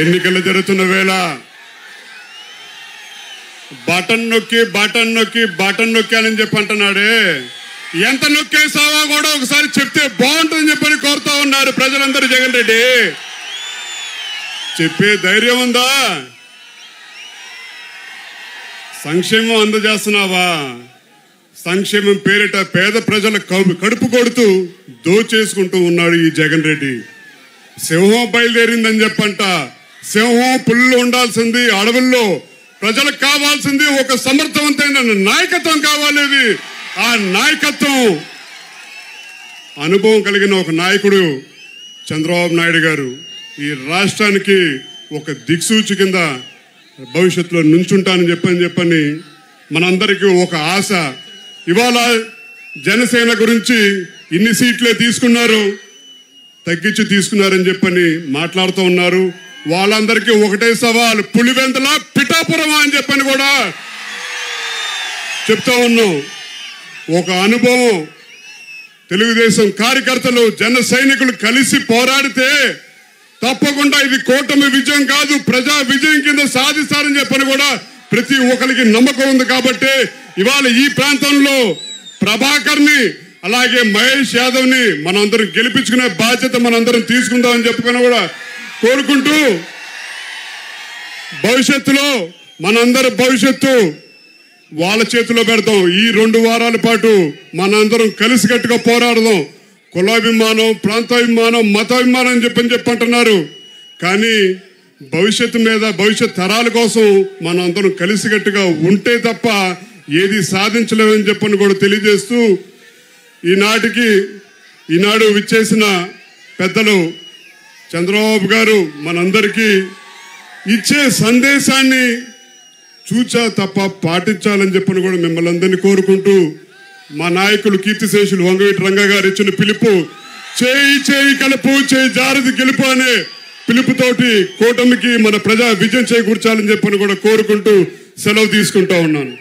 ఎన్నికలు జరుగుతున్న వేళ బటన్ నొక్కి అని చెప్పి అంటున్నాడే. ఎంత నొక్కేసావో కూడా ఒకసారి చెప్తే బాగుంటుందని చెప్పని కోరుతా ఉన్నారు ప్రజలందరూ. జగన్ రెడ్డి చెప్పే ధైర్యం ఉందా? సంక్షేమం అందజేస్తున్నావా? సంక్షేమం పేరిట పేద ప్రజల కడుపు కొడుతూ దోచేసుకుంటూ ఉన్నాడు ఈ జగన్ రెడ్డి. సింహం బయలుదేరిందని చెప్పంట. సింహం పుల్లు ఉండాల్సింది అడవుల్లో. ప్రజలకు కావాల్సింది ఒక సమర్థవంతమైన నాయకత్వం కావాలి. ఆ నాయకత్వం అనుభవం కలిగిన ఒక నాయకుడు చంద్రబాబు నాయుడు గారు ఈ రాష్ట్రానికి ఒక దిక్సూచి కింద భవిష్యత్తులో నుంచుంటానని చెప్పని మనందరికీ ఒక ఆశ. ఇవాళ జనసేన గురించి ఇన్ని సీట్లే తీసుకున్నారు, తగ్గించి తీసుకున్నారని చెప్పని మాట్లాడుతూ ఉన్నారు. వాళ్ళందరికీ ఒకటే సవాల్, పులివెందుల పిఠాపురమా అని చెప్పని కూడా చెప్తా ఉన్నాం. ఒక అనుభవం, తెలుగుదేశం కార్యకర్తలు జన సైనికులు కలిసి పోరాడితే తప్పకుండా ఇది కూటమి విజయం కాదు, ప్రజా విజయం కింద సాధిస్తారని చెప్పని కూడా ప్రతి ఒక్కరికి నమ్మకం ఉంది. కాబట్టి ఇవాళ ఈ ప్రాంతంలో ప్రభాకర్ని అలాగే మహేష్ యాదవ్ని మనందరం గెలిపించుకునే బాధ్యత మనందరం తీసుకుందామని చెప్పుకొని కూడా కోరుకుంటూ, భవిష్యత్తులో మనందరి భవిష్యత్తు వాళ్ళ చేతిలో పెడతాం. ఈ 2 వారాల పాటు మనందరం కలిసికట్టుగా పోరాడదాం. కులాభిమానం, ప్రాంతాభిమానం, మతాభిమానం అని చెప్పంటున్నారు. కానీ భవిష్యత్తు మీద, భవిష్యత్ తరాల కోసం మనందరం కలిసికట్టుగా ఉంటే తప్ప ఏది సాధించలేమని చెప్పని కూడా తెలియజేస్తూ, ఈనాడు విచ్చేసిన పెద్దలు చంద్రబాబు గారు మనందరికీ ఇచ్చే సందేశాన్ని చూచా తప్ప పాటించాలని చెప్పని కూడా మిమ్మల్ని అందరినీ కోరుకుంటూ, మా నాయకులు కీర్తిశేషులు వంగవీటి రంగా గారు ఇచ్చిన పిలుపు, చేయి కలుపు, చేయి జారది గెలుపు అనే పిలుపుతోటి కూటమికి మన ప్రజా విజయం చేకూర్చాలని చెప్పని కూడా కోరుకుంటూ సెలవు తీసుకుంటా ఉన్నాను.